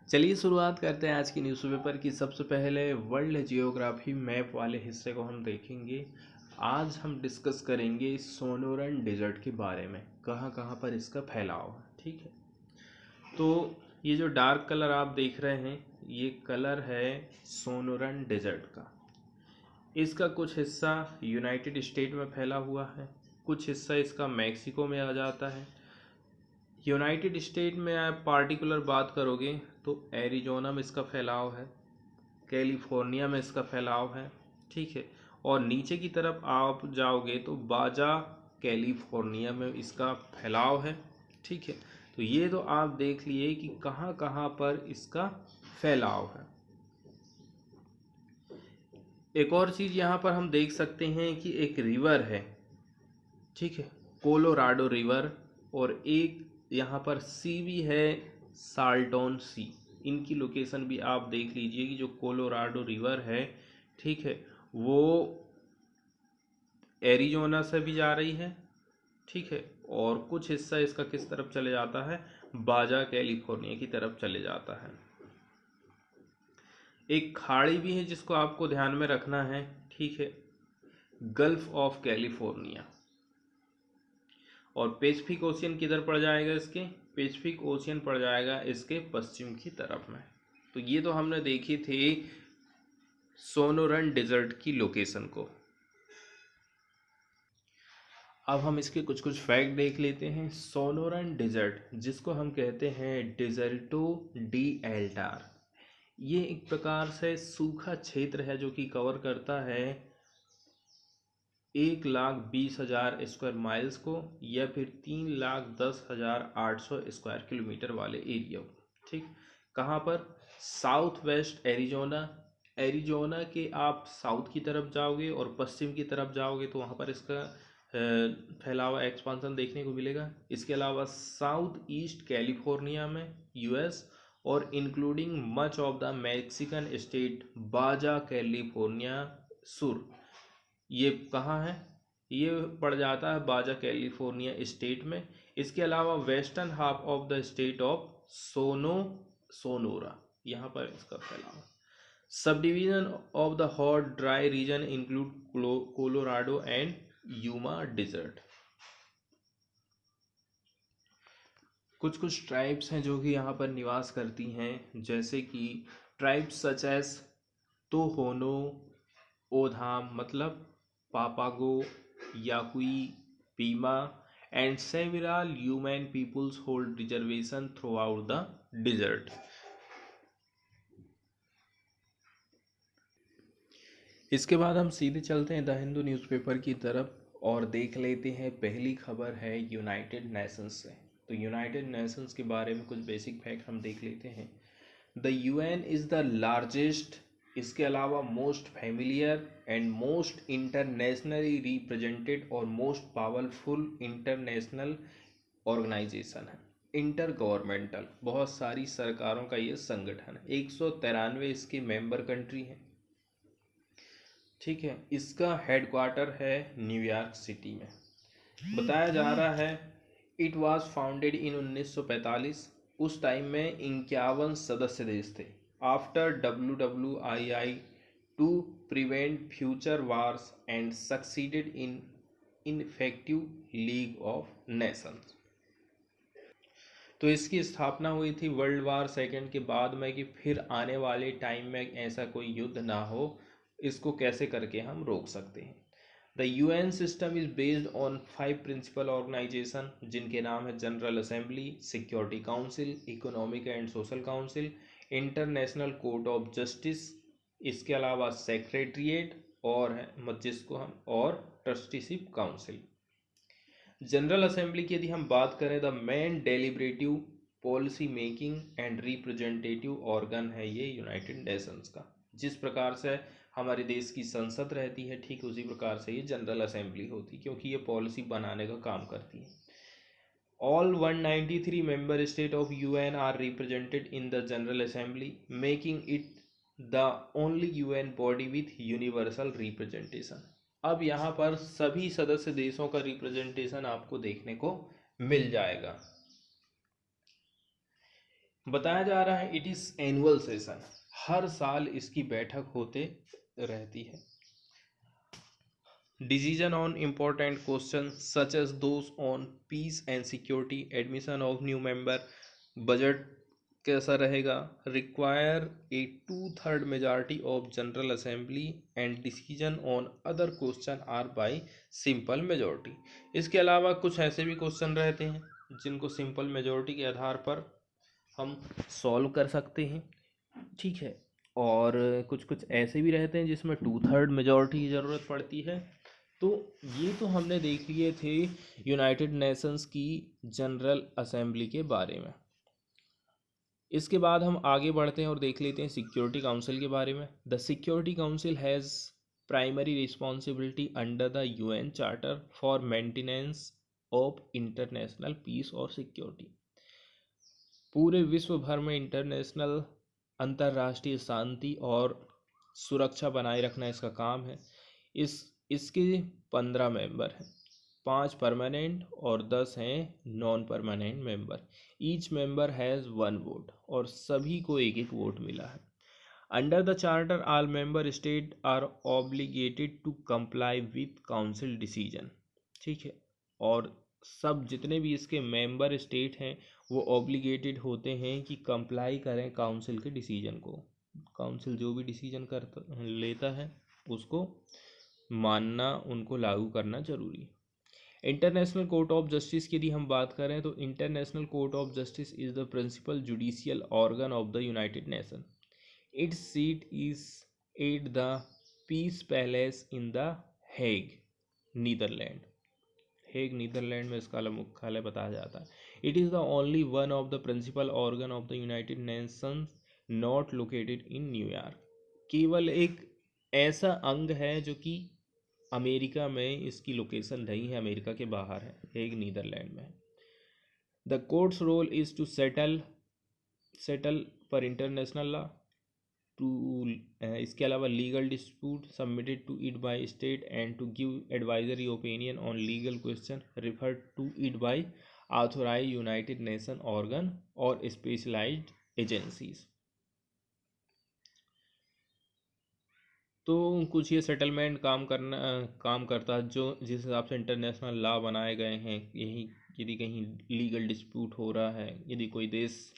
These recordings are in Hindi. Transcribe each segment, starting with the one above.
चलिए शुरुआत करते हैं आज की न्यूज़पेपर की। सबसे पहले वर्ल्ड जियोग्राफी मैप वाले हिस्से को हम देखेंगे। आज हम डिस्कस करेंगे सोनोरन डेजर्ट के बारे में, कहाँ कहाँ पर इसका फैलाव है। ठीक है, तो ये जो डार्क कलर आप देख रहे हैं, ये कलर है सोनोरन डेजर्ट का। इसका कुछ हिस्सा यूनाइटेड स्टेट में फैला हुआ है, कुछ हिस्सा इसका मैक्सिको में आ जाता है। यूनाइटेड स्टेट में आप पार्टिकुलर बात करोगे तो एरिजोना में इसका फैलाव है, कैलिफोर्निया में इसका फैलाव है। ठीक है, और नीचे की तरफ आप जाओगे तो बाजा कैलिफोर्निया में इसका फैलाव है। ठीक है, तो ये तो आप देख लिए कि कहाँ कहाँ पर इसका फैलाव है। एक और चीज़ यहाँ पर हम देख सकते हैं कि एक रिवर है, ठीक है, कोलोराडो रिवर, और एक यहाँ पर सी भी है, साल्टोन सी। इनकी लोकेशन भी आप देख लीजिए कि जो कोलोराडो रिवर है, ठीक है, वो एरिजोना से भी जा रही है। ठीक है, और कुछ हिस्सा इसका किस तरफ चले जाता है, बाजा कैलिफोर्निया की तरफ चले जाता है। एक खाड़ी भी है जिसको आपको ध्यान में रखना है, ठीक है, गल्फ ऑफ कैलिफोर्निया। और पैसिफिक ओशियन किधर पड़ जाएगा, इसके पैसिफिक ओशियन पड़ जाएगा इसके पश्चिम की तरफ में। तो ये तो हमने देखी थी सोनोरन डेजर्ट की लोकेशन को। अब हम इसके कुछ कुछ फैक्ट देख लेते हैं। सोनोरन डेजर्ट, जिसको हम कहते हैं डेजर्टो डी एल्टार, ये एक प्रकार से सूखा क्षेत्र है जो कि कवर करता है 1,20,000 स्क्वायर माइल्स को, या फिर 3,10,800 स्क्वायर किलोमीटर वाले एरिया को। ठीक, कहाँ पर, साउथ वेस्ट एरिजोना। एरिजोना के आप साउथ की तरफ जाओगे और पश्चिम की तरफ जाओगे तो वहाँ पर इसका फैलावा एक्सपांसन देखने को मिलेगा। इसके अलावा साउथ ईस्ट कैलिफोर्निया में यूएस, और including much of the Mexican state बाजा कैलिफोर्निया सुर, ये कहाँ है, ये पड़ जाता है बाजा कैलिफोर्निया स्टेट में। इसके अलावा western half of the state of Sonora, यहाँ पर इसका फैलाव। Sub division of the hot dry region include Colorado and Yuma desert. कुछ कुछ ट्राइब्स हैं जो कि यहाँ पर निवास करती हैं, जैसे कि tribes such as Tohono, O'odham मतलब Papago, Yaqui, Pima, and several human peoples hold reservation throughout the desert. इसके बाद हम सीधे चलते हैं द हिंदू न्यूज़पेपर की तरफ और देख लेते हैं। पहली खबर है यूनाइटेड नेशंस से। तो यूनाइटेड नेशंस के बारे में कुछ बेसिक फैक्ट हम देख लेते हैं। The UN is the largest, इसके अलावा most familiar and most internationally represented और मोस्ट पावरफुल इंटरनेशनल ऑर्गेनाइजेशन है। इंटर गवर्नमेंटल, बहुत सारी सरकारों का ये संगठन है। 193 इसके मेंबर कंट्री हैं। ठीक है, इसका हेडक्वार्टर है न्यूयॉर्क सिटी में। बताया जा रहा है इट वाज फाउंडेड इन 1945। उस टाइम में 51 सदस्य देश थे। After WWII to prevent future wars and succeeded in ineffective league of nations. तो इसकी स्थापना हुई थी वर्ल्ड वार सेकेंड के बाद में, कि फिर आने वाले टाइम में ऐसा कोई युद्ध ना हो, इसको कैसे करके हम रोक सकते हैं। The UN system is based on 5 principal organisation, जिनके नाम है general assembly, security council, economic and social council, international court of justice, इसके अलावा सेक्रेटरीट और जिसको हम और ट्रस्टीशिप काउंसिल। जनरल असेंबली की यदि हम बात करें, the main deliberative policy making and representative organ है ये यूनाइटेड नेशंस का। जिस प्रकार से हमारे देश की संसद रहती है, ठीक उसी प्रकार से ये जनरल असेंबली होती है, क्योंकि ये पॉलिसी बनाने का काम करती है। All 193 member state of UN are represented in the general assembly, making it the only UN body with universal representation. अब यहाँ पर सभी सदस्य देशों का रिप्रेजेंटेशन आपको देखने को मिल जाएगा। बताया जा रहा है इट इज़ एनुअल सेशन, हर साल इसकी बैठक होते रहती है। Decision on important questions such as those on peace and security, admission of new member, budget कैसा रहेगा, require a 2/3 majority of General Assembly and decision on other question are by simple majority। इसके अलावा कुछ ऐसे भी क्वेश्चन रहते हैं जिनको सिंपल मेजोरिटी के आधार पर हम सॉल्व कर सकते हैं, ठीक है। और कुछ कुछ ऐसे भी रहते हैं जिसमें 2/3 मेजोरिटी की ज़रूरत पड़ती है। तो ये तो हमने देख लिए थे यूनाइटेड नेशंस की जनरल असेंबली के बारे में। इसके बाद हम आगे बढ़ते हैं और देख लेते हैं सिक्योरिटी काउंसिल के बारे में। The security council has primary responsibility under the UN charter for maintenance of international peace और सिक्योरिटी। पूरे विश्व भर में इंटरनेशनल अंतर्राष्ट्रीय शांति और सुरक्षा बनाए रखना इसका काम है। इसके 15 मेंबर हैं, 5 परमानेंट और 10 हैं non permanent member. Each member has 1 vote और सभी को एक एक वोट मिला है। Under the charter all member state are obligated to comply with council decision, ठीक है। और सब जितने भी इसके मेंबर स्टेट हैं वो ऑब्लिगेटेड होते हैं कि कंप्लाई करें काउंसिल के डिसीजन को। काउंसिल जो भी डिसीजन करता लेता है उसको मानना, उनको लागू करना जरूरी है। इंटरनेशनल कोर्ट ऑफ जस्टिस की यदि हम बात करें तो international court of justice is the principal judicial organ of the United Nation. Its seat is at the peace palace in the Hague, Netherland. Hague Netherland में इसका मुख्यालय बताया जाता है। It is the only one of the principal organ of the United Nations not located in New York. केवल एक ऐसा अंग है जो कि अमेरिका में इसकी लोकेशन नहीं है, अमेरिका के बाहर है, हेग नीदरलैंड में। The court's role is to settle per international law to, इसके अलावा legal dispute submitted to it by state and to give advisory opinion on legal question referred to it by authorise United Nation organ और स्पेशलाइज्ड एजेंसीज। तो कुछ ये सेटलमेंट काम करता है जो जिस हिसाब से इंटरनेशनल लॉ बनाए गए हैं। यही यदि कहीं लीगल डिस्प्यूट हो रहा है, यदि कोई देश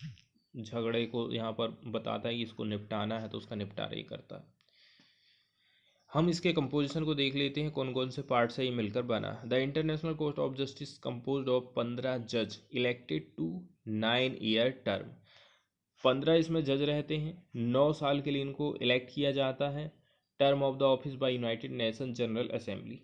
झगड़े को यहाँ पर बताता है कि इसको निपटाना है तो उसका निपटारा ही करता है। हम इसके कंपोजिशन को देख लेते हैं, कौन कौन से पार्ट से ये मिलकर बना। The international court of justice composed of 15 जज इलेक्टेड टू 9 ईयर टर्म। 15 इसमें जज रहते हैं, 9 साल के लिए इनको इलेक्ट किया जाता है। Term of the office by United Nation General Assembly.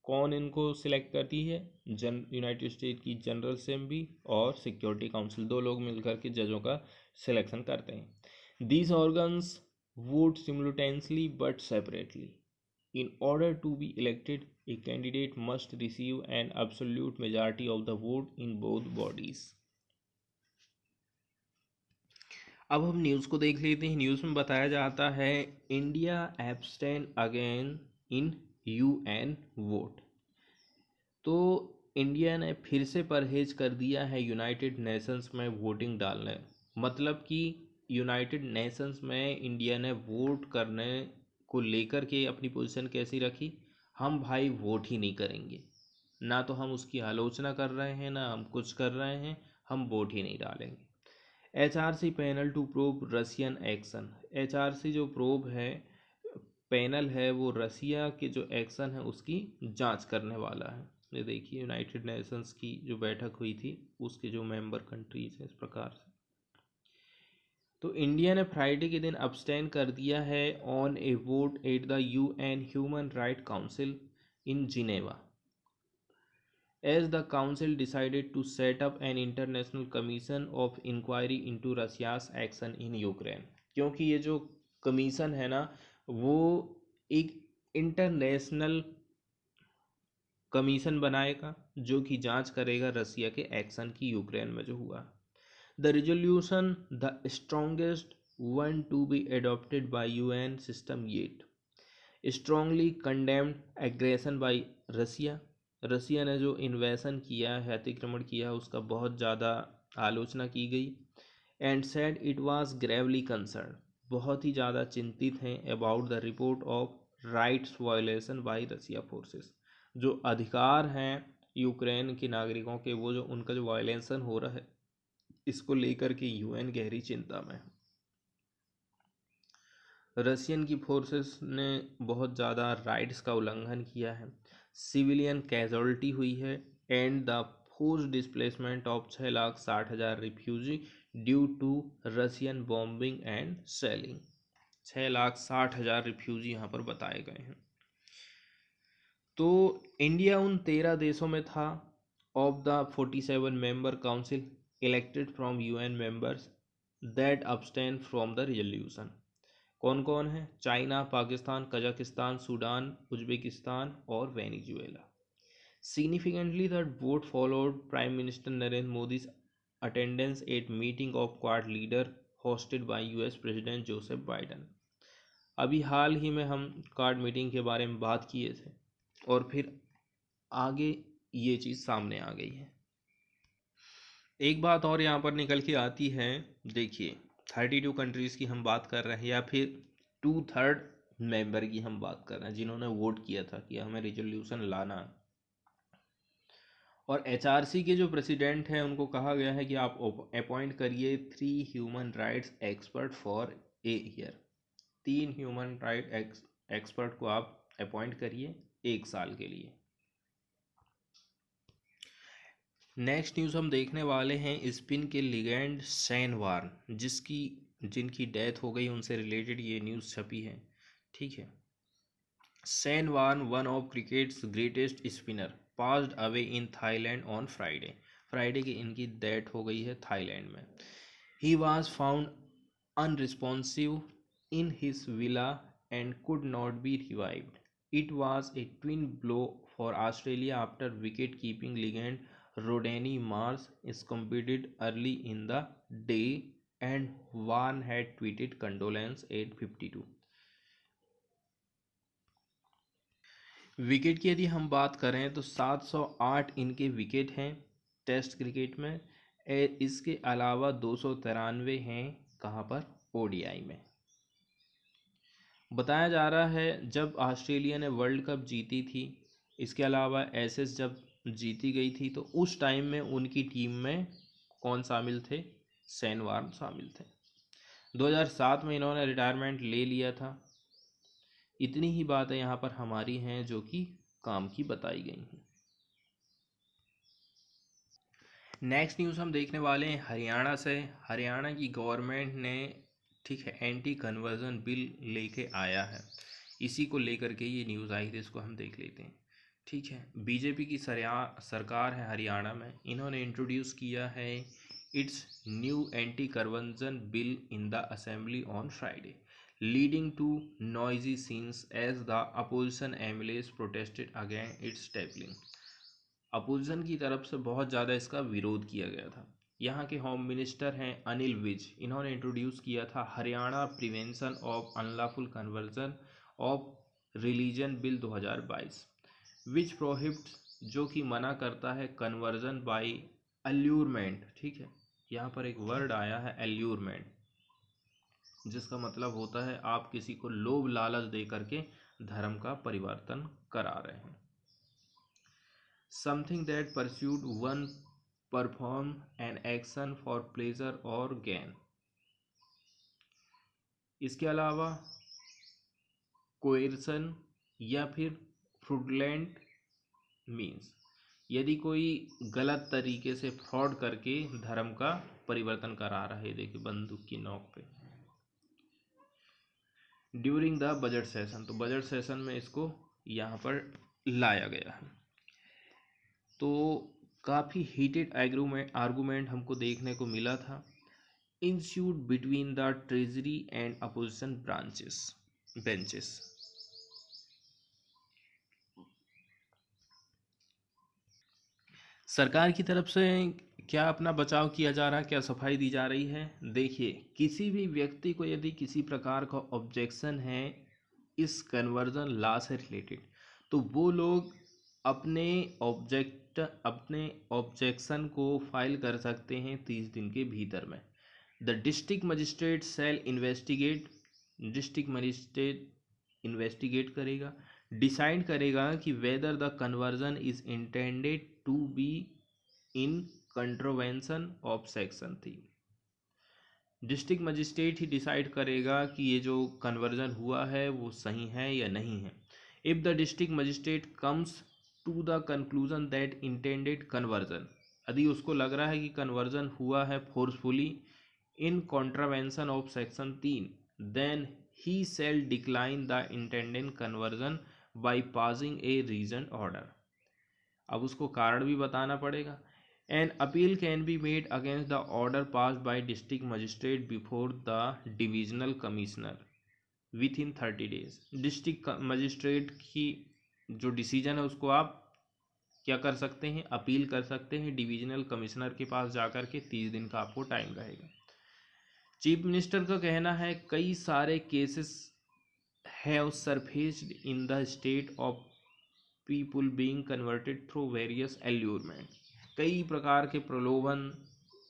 कौन इनको सिलेक्ट करती है? यूनाइटेड स्टेट की जनरल असेंबली और सिक्योरिटी काउंसिल, दो लोग मिलकर के जजों का सिलेक्शन करते हैं। These organs vote simultaneously but separately. In order to be elected, a candidate must receive an absolute majority of the vote in both bodies. अब हम न्यूज़ को देख लेते हैं। न्यूज़ में बताया जाता है India abstain again in UN vote. तो इंडिया ने फिर से परहेज कर दिया है यूनाइटेड नेशंस में वोटिंग डालने। मतलब कि यूनाइटेड नेशंस में इंडिया ने वोट करने को लेकर के अपनी पोजीशन कैसी रखी, हम भाई वोट ही नहीं करेंगे, ना तो हम उसकी आलोचना कर रहे हैं ना हम कुछ कर रहे हैं, हम वोट ही नहीं डालेंगे। HRC panel to probe Russian action. HRC जो प्रोब है, पैनल है, वो रसिया के जो एक्शन है उसकी जांच करने वाला है। ये देखिए यूनाइटेड नेशंस की जो बैठक हुई थी उसके जो मेंबर कंट्रीज हैं इस प्रकार से। तो इंडिया ने फ्राइडे के दिन अब्सटेन कर दिया है on A vote at the UN human right council in Geneva, as the council decided to set up an international commission of inquiry into Russia's action in Ukraine। क्योंकि ये जो कमीशन है ना वो एक इंटरनेशनल कमीशन बनाएगा जो कि जांच करेगा रसिया के एक्शन की यूक्रेन में जो हुआ। The resolution the strongest one to be adopted by UN system yet strongly condemned aggression by Russia. Russia ने जो इन्वेशन किया है, अतिक्रमण किया है, उसका बहुत ज़्यादा आलोचना की गई। And said it was gravely concern, बहुत ही ज़्यादा चिंतित हैं about the report of rights violation by Russia forces, जो अधिकार हैं यूक्रेन के नागरिकों के, वो जो उनका जो वायलेशन हो रहा है इसको लेकर के यूएन गहरी चिंता में है। रशियन की फोर्सेस ने बहुत ज़्यादा राइट्स का उल्लंघन किया है, सिविलियन कैजुअल्टी हुई है and the force displacement of 6,60,000 refugee due to Russian bombing and shelling. 6,60,000 refugee यहाँ पर बताए गए हैं। तो इंडिया उन 13 देशों में था of the 47 member council elected from UN members that abstain from the resolution. कौन कौन है? China, Pakistan, Kazakhstan, Sudan, Uzbekistan और Venezuela. Significantly, the vote followed Prime Minister Narendra Modi's attendance at meeting of Quad leader hosted by US President Joseph Biden। अभी हाल ही में हम क्वाड मीटिंग के बारे में बात किए थे और फिर आगे ये चीज़ सामने आ गई है। एक बात और यहाँ पर निकल के आती है, देखिए 32 कंट्रीज़ की हम बात कर रहे हैं या फिर 2/3 मेंबर की हम बात कर रहे हैं जिन्होंने वोट किया था कि हमें रिजोल्यूशन लाना। और एचआरसी के जो प्रेसिडेंट हैं उनको कहा गया है कि आप अपॉइंट करिए 3 human rights expert for a year. 3 human right expert को आप अपॉइंट करिए 1 साल के लिए। नेक्स्ट न्यूज़ हम देखने वाले हैं स्पिन के लिजेंड शेन वार्न, जिनकी डेथ हो गई, उनसे रिलेटेड ये न्यूज़ छपी है। ठीक है, Shane Warne one of cricket's greatest spinner passed away in Thailand on Friday की इनकी डेथ हो गई है थाईलैंड में। He was found unresponsive in his villa and could not be revived. It was a twin blow for Australia after wicket keeping legend Rodney Marsh succumbed early in the day and Warren had tweeted condolence at 52। Wicket की यदि हम बात करें तो 708 इनके विकेट हैं टेस्ट क्रिकेट में। इसके अलावा 293 हैं कहाँ पर? ओडीआई में। बताया जा रहा है जब ऑस्ट्रेलिया ने वर्ल्ड कप जीती थी, इसके अलावा एसेस जब जीती गई थी, तो उस टाइम में उनकी टीम में कौन शामिल थे? शेन वार्न शामिल थे। 2007 में इन्होंने रिटायरमेंट ले लिया था। इतनी ही बातें यहाँ पर हमारी हैं जो कि काम की बताई गई हैं। नेक्स्ट न्यूज़ हम देखने वाले हैं हरियाणा से। हरियाणा की गवर्नमेंट ने, ठीक है, एंटी कन्वर्जन बिल लेके आया है। इसी को लेकर के ये न्यूज़ आई थी, इसको हम देख लेते हैं। ठीक है, बीजेपी की सरकार है हरियाणा में, इन्होंने इंट्रोड्यूस किया है its new anti conversion bill in the assembly on Friday, leading to noisy scenes as the opposition MLAs protested against its tackling. Opposition की तरफ से बहुत ज़्यादा इसका विरोध किया गया था। यहाँ के होम मिनिस्टर हैं अनिल विज, इन्होंने इंट्रोड्यूस किया था Haryana prevention of unlawful conversion of religion bill 2022, which prohibits, जो कि मना करता है कन्वर्जन बाय अल्यूरमेंट। ठीक है, यहाँ पर एक वर्ड आया है एल्यूरमेंट, जिसका मतलब होता है आप किसी को लोभ लालच दे करके धर्म का परिवर्तन करा रहे हैं। Something that persuade one perform an action for pleasure और गेन। इसके अलावा कोएर्सन या फिर फ्रॉडलेंट मीन्स, यदि कोई गलत तरीके से फ्रॉड करके धर्म का परिवर्तन करा रहा है। देखिए बंदूक की नोक पे। ड्यूरिंग द बजट सेशन, तो बजट सेशन में इसको यहाँ पर लाया गया है। तो काफ़ी हीटेड आर्गूमेंट हमको देखने को मिला था ensued between the treasury and opposition benches. सरकार की तरफ से क्या अपना बचाव किया जा रहा है, क्या सफाई दी जा रही है? देखिए, किसी भी व्यक्ति को यदि किसी प्रकार का ऑब्जेक्शन है इस कन्वर्जन लॉ से रिलेटेड, तो वो लोग अपने ऑब्जेक्शन को फाइल कर सकते हैं 30 दिन के भीतर में। The district magistrate shall investigate, district magistrate investigate करेगा, डिसाइड करेगा कि whether the conversion is intended to be in contravention of section 3। District magistrate ही डिसाइड करेगा कि ये जो कन्वर्जन हुआ है वो सही है या नहीं है। If the district magistrate comes to the conclusion that intended conversion, यदि उसको लग रहा है कि कन्वर्जन हुआ है forcefully in contravention of section 3, then he shall decline the intended conversion by passing a reason order. अब उसको कारण भी बताना पड़ेगा। An appeal can be made against the order pass by district magistrate before the divisional commissioner within 30 days. District magistrate की जो डिसीजन है उसको आप क्या कर सकते हैं, अपील कर सकते हैं डिविजनल कमिश्नर के पास जाकर के। 30 दिन का आपको टाइम रहेगा। चीफ मिनिस्टर का कहना है कई सारे cases have surfaced in the state of people being converted through various allurement. कई प्रकार के प्रलोभन,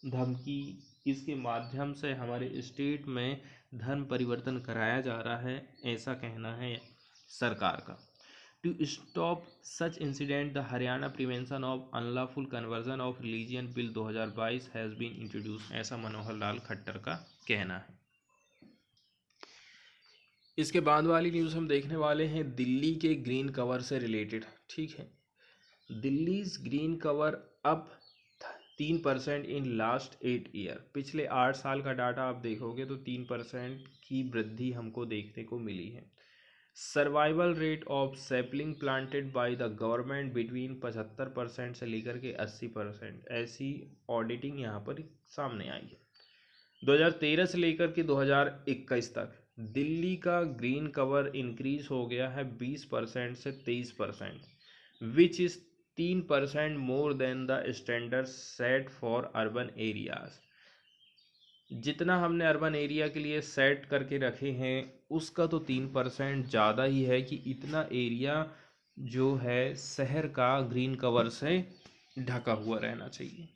धमकी, इसके माध्यम से हमारे स्टेट में धर्म परिवर्तन कराया जा रहा है, ऐसा कहना है सरकार का। To stop such incident the Haryana prevention of unlawful conversion of religion bill 2022 has been introduce, ऐसा मनोहर लाल खट्टर का कहना है। इसके बाद वाली न्यूज़ हम देखने वाले हैं दिल्ली के ग्रीन कवर से रिलेटेड। ठीक है, Delhi green cover up 3% in last 8 year. पिछले 8 साल का डाटा आप देखोगे तो 3% की वृद्धि हमको देखने को मिली है। Survival rate of sapling planted by the government between 75% से लेकर के 80%, ऐसी ऑडिटिंग यहाँ पर सामने आई है। 2013 से लेकर के 2021 तक दिल्ली का ग्रीन कवर इंक्रीज हो गया है 20% से 23%, which is 3% more than the standard set for urban areas. जितना हमने अर्बन एरिया के लिए सेट करके रखे हैं उसका तो 3% ज़्यादा ही है कि इतना एरिया जो है शहर का ग्रीन कवर से ढका हुआ रहना चाहिए।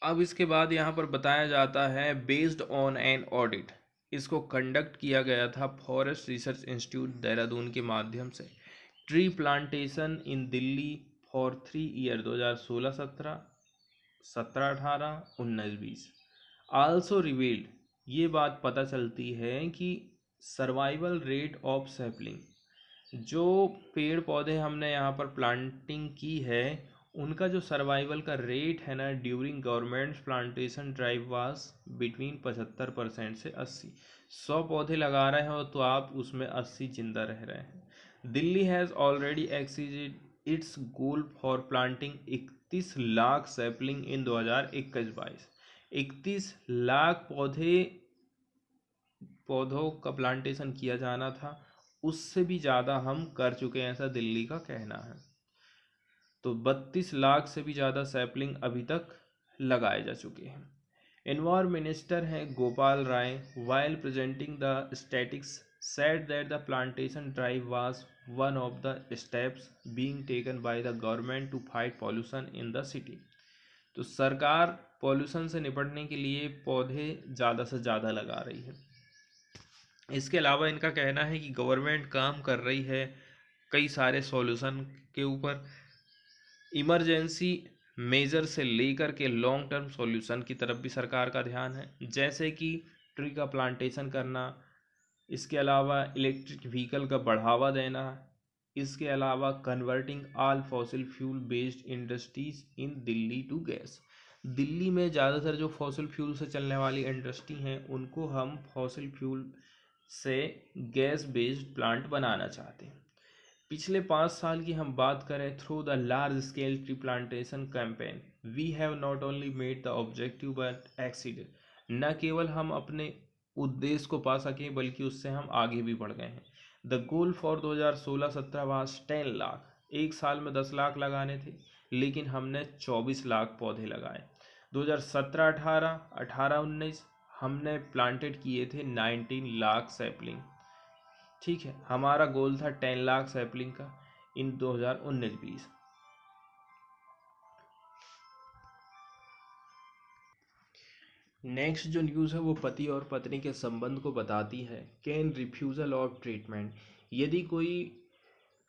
अब इसके बाद यहाँ पर बताया जाता है बेस्ड ऑन एन ऑडिट, इसको कंडक्ट किया गया था फॉरेस्ट रिसर्च इंस्टीट्यूट देहरादून के माध्यम से। Tree plantation in Delhi for 3 year 2016-17, 17-18, 19-20 also revealed, ये बात पता चलती है कि सर्वाइवल रेट ऑफ सैपलिंग, जो पेड़ पौधे हमने यहाँ पर प्लांटिंग की है उनका जो सर्वाइवल का रेट है ना ड्यूरिंग गवर्नमेंट प्लांटेशन ड्राइव वास बिटवीन 75% से 80। 100 पौधे लगा रहे हो तो आप उसमें 80 जिंदा रह रहे हैं। Delhi has already exceeded its goal for planting 31 lakh sapling in 2021-22। 31 lakh पौधों का प्लांटेशन किया जाना था, उससे भी ज़्यादा हम कर चुके हैं, ऐसा दिल्ली का कहना है। तो 32 लाख से भी ज़्यादा सैपलिंग अभी तक लगाए जा चुके हैं। एनवायरमेंट मिनिस्टर हैं Gopal Rai, while presenting the statics said that the plantation drive was one of the steps being taken by the government to fight pollution in the city। तो सरकार पॉल्यूशन से निपटने के लिए पौधे ज़्यादा से ज़्यादा लगा रही है। इसके अलावा इनका कहना है कि गवर्नमेंट काम कर रही है कई सारे सॉल्यूशन के ऊपर, इमरजेंसी मेजर से लेकर के लॉन्ग टर्म सॉल्यूशन की तरफ भी सरकार का ध्यान है, जैसे कि ट्री का प्लांटेशन करना, इसके अलावा इलेक्ट्रिक व्हीकल का बढ़ावा देना, इसके अलावा converting all fossil fuel based industries in Delhi to gas. Delhi में ज़्यादातर जो फॉसिल फ्यूल से चलने वाली इंडस्ट्री हैं उनको हम फॉसिल फ्यूल से गैस बेस्ड प्लांट बनाना चाहते हैं। पिछले 5 साल की हम बात करें, through the large scale tree plantation campaign we have not only made the objective but exceeded. न केवल हम अपने उद्देश्य को पा सके बल्कि उससे हम आगे भी बढ़ गए हैं। The goal for 2016-17 was 10 lakh, एक साल में 10 लाख लगाने थे लेकिन हमने 24 लाख पौधे लगाए। 2017-18, 18-19 हमने प्लांटेड किए थे 19 लाख सैपलिंग। ठीक है, हमारा गोल था 10 लाख सैपलिंग का इन 2019-20। नेक्स्ट जो न्यूज़ है वो पति और पत्नी के संबंध को बताती है। कैन रिफ्यूज़ल ऑफ ट्रीटमेंट, यदि कोई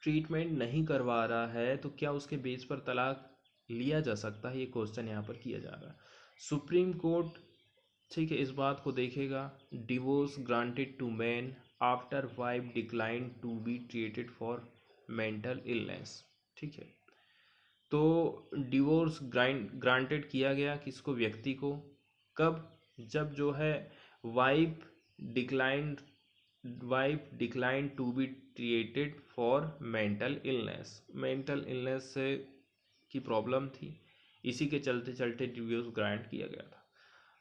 ट्रीटमेंट नहीं करवा रहा है तो क्या उसके बेस पर तलाक लिया जा सकता है, ये क्वेश्चन यहाँ पर किया जा रहा है। सुप्रीम कोर्ट, ठीक है, इस बात को देखेगा। Divorce granted to man after wife decline to be treated for mental illness, ठीक है। तो डिवोर्स ग्रांटेड किया गया किसको, व्यक्ति को, कब, जब जो है wife decline wife decline to be treated for mental illness से की प्रॉब्लम थी, इसी के चलते चलते डिवोर्स ग्रांट किया गया था।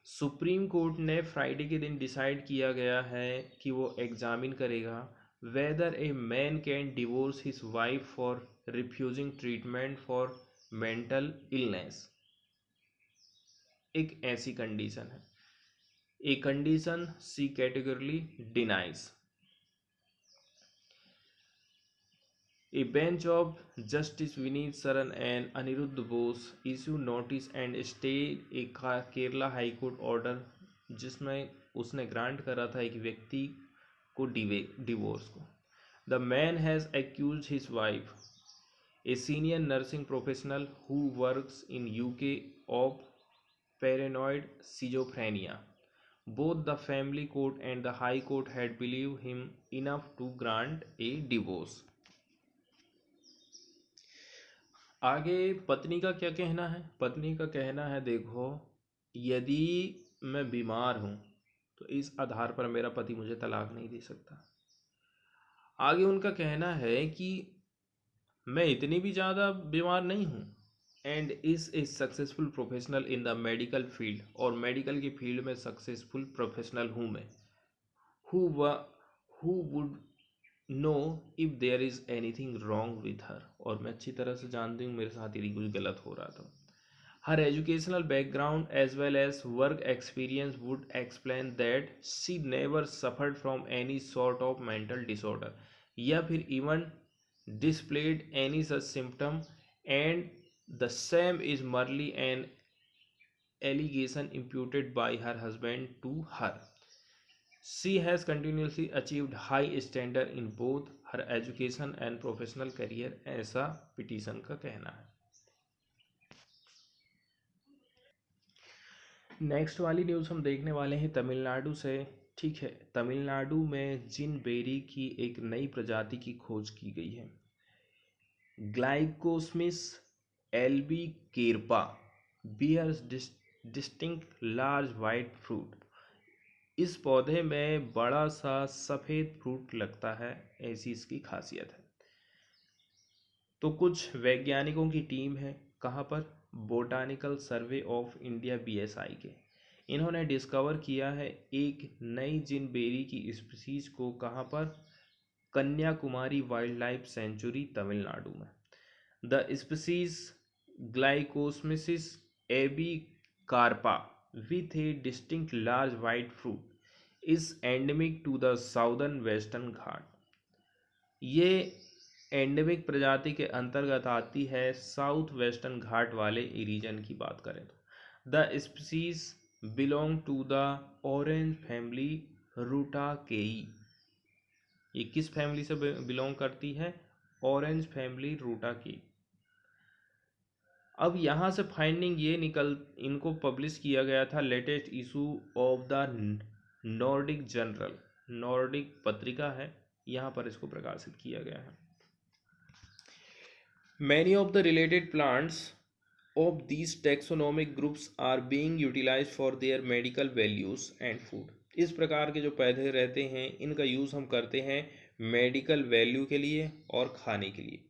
सुप्रीम कोर्ट ने फ्राइडे के दिन डिसाइड किया गया है कि वो एग्जामिन करेगा whether a man can divorce his wife for refusing treatment for mental illness. एक ऐसी कंडीशन है, a condition she categorically denies. A bench of Justice Vineet Saran and Aniruddha Bose issued notice and stayed a Kerala high court order, जिसमें उसने ग्रांट करा था एक व्यक्ति को डिवोर्स को। The man has accused his wife, a senior nursing professional who works in UK, of paranoid schizophrenia. Both the family court and the high court had believed him enough to grant a divorce. आगे पत्नी का क्या कहना है। पत्नी का कहना है, देखो, यदि मैं बीमार हूं तो इस आधार पर मेरा पति मुझे तलाक नहीं दे सकता। आगे उनका कहना है कि मैं इतनी भी ज़्यादा बीमार नहीं हूं, and is a successful professional in the medical field, और मेडिकल की फील्ड में सक्सेसफुल प्रोफेशनल हूं मैं। Who would know if there is anything wrong with her, और मैं अच्छी तरह से जानती हूँ मेरे साथ यदि कुछ गलत हो रहा था। हर educational background as well as work experience would explain that she never suffered from any sort of mental disorder, या फिर even displayed any such symptom, and the same is merely an allegation imputed by her husband to her. She has continuously achieved high standard in both her education and professional career, ऐसा पिटीशन का कहना है। नेक्स्ट वाली न्यूज़ हम देखने वाले हैं तमिलनाडु से, ठीक है। तमिलनाडु में जिन बेरी की एक नई प्रजाति की खोज की गई है, Glycosmis albicarpa bears distinct large white fruit. इस पौधे में बड़ा सा सफ़ेद फ्रूट लगता है, ऐसी इसकी खासियत है। तो कुछ वैज्ञानिकों की टीम है, कहाँ पर, botanical survey of India BSI के, इन्होंने डिस्कवर किया है एक नई जिनबेरी की स्पीसीज को, कहाँ पर, Kanyakumari wild life sanctuary Tamil Nadu में। The species Glycosmis albicarpa with a distinct large white fruit is endemic to the southern western घाट। ये एंडेमिक प्रजाति के अंतर्गत आती है साउथ वेस्टर्न घाट वाले रीजन की बात करें तो। The species belong to the orange family Rutaceae. ये किस फैमिली से बिलोंग करती है, ऑरेंज फैमिली रूटाकेई। अब यहाँ से फाइंडिंग ये इनको पब्लिश किया गया था latest issue of the Nordic journal, Nordic पत्रिका है, यहाँ पर इसको प्रकाशित किया गया है। Many of the related plants of these taxonomic groups are being utilised for their medical values and food. इस प्रकार के जो पौधे रहते हैं इनका यूज़ हम करते हैं मेडिकल वैल्यू के लिए और खाने के लिए।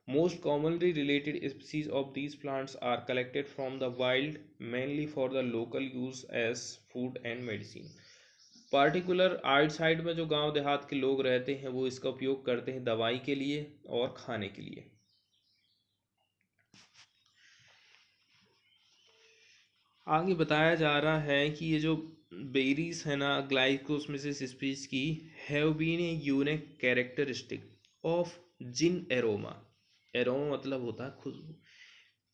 Most commonly related species of these plants are collected from the wild, mainly for the local use as food and medicine. Particular outside में जो गांव देहात के लोग रहते हैं वो इसका उपयोग करते हैं दवाई के लिए और खाने के लिए। आगे बताया जा रहा है कि ये जो बेरीज है ना ग्लाइकोस्मिसिस स्पीसीज की, have been a unique characteristic of gin aroma. Aroma मतलब होता है खुशबू।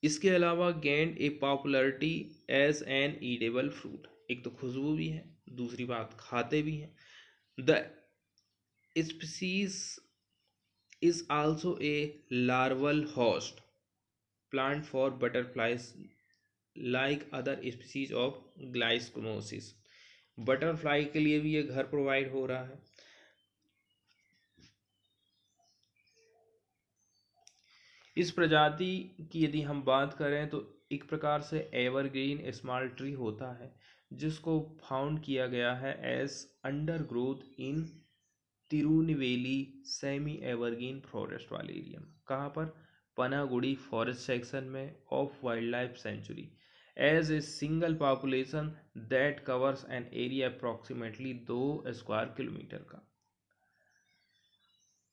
इसके अलावा gained a popularity as an edible fruit. एक तो खुशबू भी है, दूसरी बात खाते भी हैं। The species is also a larval host plant for butterflies like other species of Glycosmis. Butterfly के लिए भी ये घर प्रोवाइड हो रहा है। इस प्रजाति की यदि हम बात करें तो एक प्रकार से एवरग्रीन स्मॉल ट्री होता है जिसको फाउंड किया गया है as undergrowth in Tirunelveli semi evergreen forest वाले एरिया में। कहाँ पर? पनागुड़ी फॉरेस्ट सेक्शन में of wild life sanctuary as a single population that covers an area approximately 2 square kilometre का।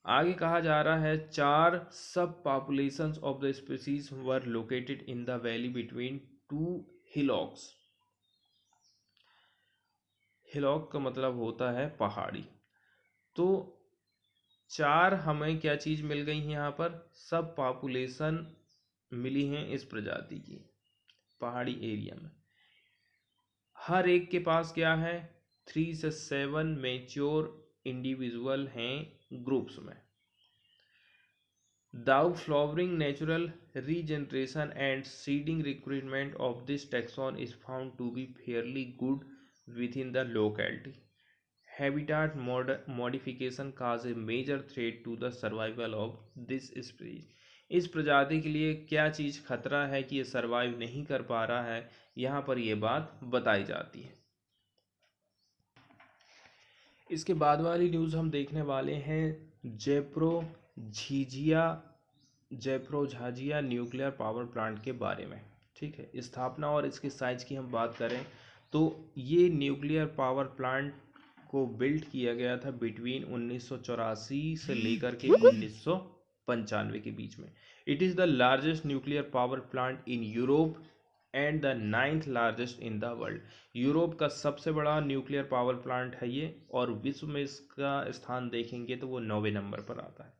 आगे कहा जा रहा है 4 sub populations of the species were located in the valley between 2 hillocks. Hillock का मतलब होता है पहाड़ी। तो 4 हमें क्या चीज मिल गई है यहाँ पर? सब पॉपुलेशन मिली हैं इस प्रजाति की पहाड़ी एरिया में। हर एक के पास क्या है? 3 से 7 मैच्योर इंडिविजुअल हैं ग्रुप्स में। The flowering natural regeneration and seeding requirement of this taxon is found to be fairly good within the locality. Habitat modification cause a major threat to the survival of this species. इस प्रजाति के लिए क्या चीज़ खतरा है कि ये सर्वाइव नहीं कर पा रहा है, यहाँ पर ये बात बताई जाती है। इसके बाद वाली न्यूज़ हम देखने वाले हैं ज़ैपोरिज़िया न्यूक्लियर पावर प्लांट के बारे में। ठीक है, स्थापना और इसके साइज की हम बात करें तो ये न्यूक्लियर पावर प्लांट को बिल्ड किया गया था बिटवीन 1984 से लेकर के 1995 के बीच में। It is the largest nuclear power plant in Europe and the 9th largest in the world. Europe का सबसे बड़ा न्यूक्लियर पावर प्लांट है ये, और विश्व में इसका स्थान देखेंगे तो वो 9वें नंबर पर आता है।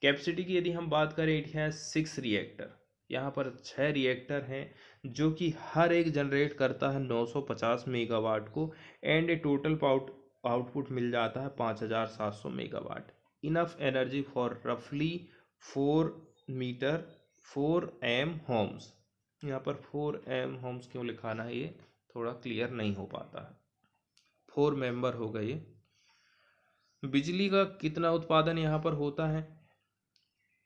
कैपेसिटी की यदि हम बात करें, इट है 6 रिएक्टर। यहाँ पर 6 रिएक्टर हैं जो कि हर एक जनरेट करता है 950 मेगावाट को, एंड ए टोटल आउटपुट मिल जाता है 5700 मेगावाट। इनफ एनर्जी फॉर रफली 4 एम होम्स। यहाँ पर 4 एम होम्स क्यों लिखाना है, ये थोड़ा क्लियर नहीं हो पाता है। 4 मेंबर हो गए। बिजली का कितना उत्पादन यहाँ पर होता है?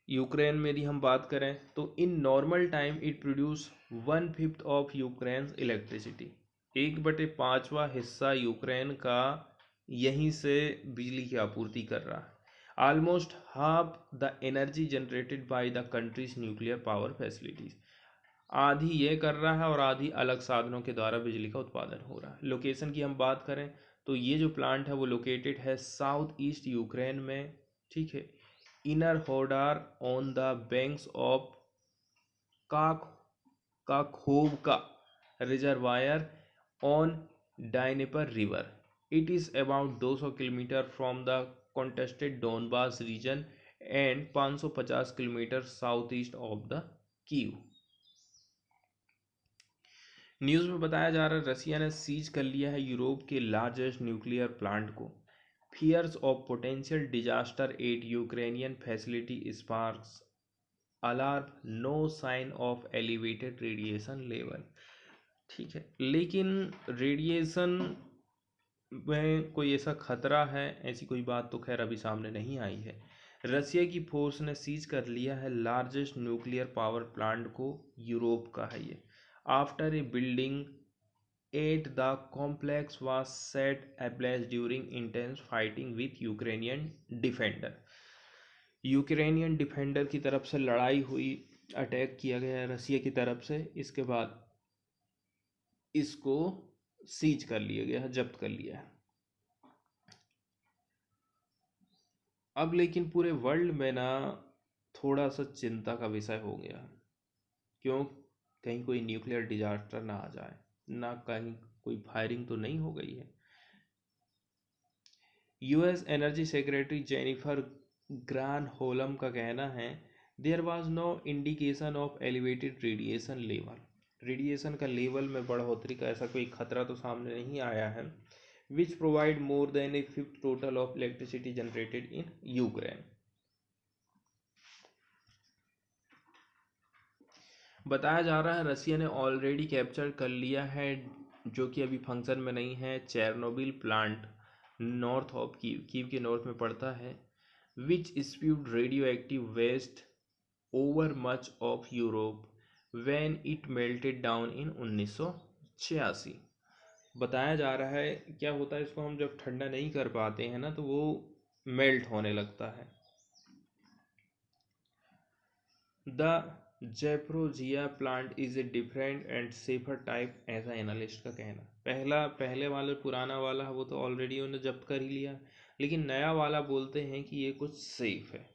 यूक्रेन में यदि हम बात करें तो in normal time it produce 1/5 of Ukraine electricity. 1/5वां हिस्सा यूक्रेन का यहीं से बिजली की आपूर्ति कर रहा है। Almost half the energy generated by the countries nuclear power facilities. आधी ये कर रहा है और आधी अलग साधनों के द्वारा बिजली का उत्पादन हो रहा है। लोकेशन की हम बात करें तो ये जो प्लांट है वो लोकेटेड है साउथ ईस्ट यूक्रेन में। ठीक है, Enerhodar on the banks of Kakhovka reservoir on Dnieper river. It is about 200 kilometre from the contested Donbas region and 550 kilometre south east of the Kyiv. News में बताया जा रहा है रसिया ने सीज कर लिया है यूरोप के लार्जेस्ट न्यूक्लियर प्लांट को। Fears of potential disaster at Ukrainian facility sparks alarm, no sign of elevated radiation level. ठीक है, लेकिन रेडिएशन में कोई ऐसा खतरा है, ऐसी कोई बात तो खैर अभी सामने नहीं आई है। रसिया की फोर्स ने सीज कर लिया है लार्जेस्ट न्यूक्लियर पावर प्लांट को, यूरोप का है ये। After a building at the complex was set ablaze during intense fighting with Ukrainian defender. Ukrainian defender की तरफ से लड़ाई हुई, अटैक किया गया रसिया की तरफ से। इसके बाद इसको सीज कर लिया गया है, जब्त कर लिया है। अब लेकिन पूरे वर्ल्ड में ना थोड़ा सा चिंता का विषय हो गया। क्यों? कहीं कोई न्यूक्लियर डिजास्टर ना आ जाए, ना कहीं कोई फायरिंग तो नहीं हो गई है। US energy secretary Jennifer Granholm का कहना है there was no indication of elevated radiation level. Radiation का लेवल में बढ़ोतरी का ऐसा कोई खतरा तो सामने नहीं आया है। Which provide more than A fifth total of electricity generated in Ukraine. बताया जा रहा है रसिया ने ऑलरेडी कैप्चर कर लिया है, जो कि अभी फंक्शन में नहीं है, Chernobyl plant north of Kyiv, Kyiv के नॉर्थ में पड़ता है, which spewed radio active waste over much of Europe when it melted down in 1986। बताया जा रहा है क्या होता है, इसको हम जब ठंडा नहीं कर पाते हैं ना तो वो मेल्ट होने लगता है। The Zaporizhzhia plant is a different and safer type, ऐसा एनालिस्ट का कहना। पहले वाला पुराना वाला वो तो ऑलरेडी उन्होंने जब्त कर ही लिया, लेकिन नया वाला बोलते हैं कि ये कुछ सेफ है।